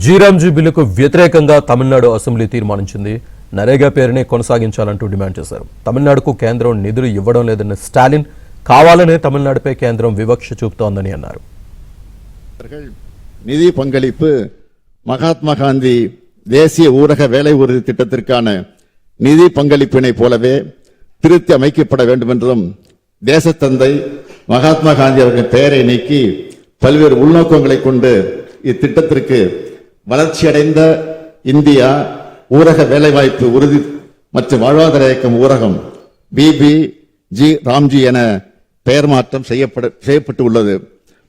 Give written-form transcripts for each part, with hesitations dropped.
జీరాంజీ బిల్లుకు వ్యతిరేకంగా తమిళనాడు అసెంబ్లీ తీర్మానించింది. నరేగా పేరునే కొనసాగించాలంటూ డిమాండ్ చేశారు. తమిళనాడుకు కేంద్రం నిధులు ఇవ్వడం లేదన్న స్టాలిన్ కావాలనే తమిళనాడుపై కేంద్రం వివక్ష చూపుతోందని అన్నారు. நிதி பங்களிப்பு மகாத்மா காந்தி தேசிய ஊரக வேலை உறுதி திட்டத்திற்கான நிதி பங்களிப்பினை போலவே திருத்தி அமைக்கப்பட வேண்டும் என்றும் தேசத்தந்தை மகாத்மா காந்தி அவர்களின் பெயரை நீக்கி பல்வேறு உள்நோக்கங்களை கொண்டு இத்திட்டத்திற்கு வளர்ச்சியடைந்த இந்தியா ஊரக வேலைவாய்ப்பு உறுதி மற்றும் வாழ்வாதார இயக்கம் ஊரகம் BBG ராம்ஜி என பெயர் மாற்றம் செய்யப்பட்டு உள்ளது.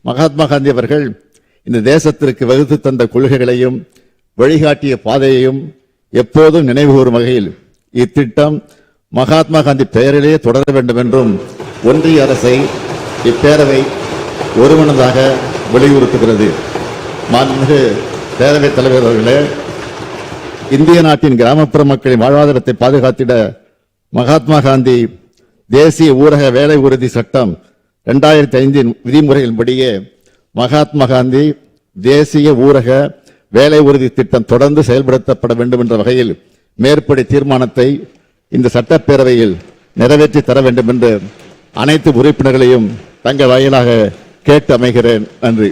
மகாத்மா காந்தி அவர்கள் இந்த தேசத்திற்கு வகுத்து தந்த கொள்கைகளையும் வழிகாட்டிய பாதையையும் எப்போதும் நினைவுகூரும் வகையில் இத்திட்டம் மகாத்மா காந்தி பெயரிலேயே தொடர வேண்டும் என்றும் ஒன்றிய அரசை இப்பேரவை ஒருமனதாக வலியுறுத்துகிறது. மாண்புமிகு பேரவைத் தலைவர் அவர்களே, இந்திய நாட்டின் கிராமப்புற மக்களின் வாழ்வாதாரத்தை பாதுகாத்திட மகாத்மா காந்தி தேசிய ஊரக வேலை உறுதி சட்டம் 2005 விதிமுறைகளின்படியே மகாத்மா காந்தி தேசிய ஊரக வேலை உறுதி திட்டம் தொடர்ந்து செயல்படுத்தப்பட வேண்டும் என்ற வகையில் மேற்படி தீர்மானத்தை இந்த சட்டப்பேரவையில் நிறைவேற்றி தர வேண்டும் என்று அனைத்து உறுப்பினர்களையும் தங்கள் வாயிலாக கேட்டு அமைகிறேன். நன்றி.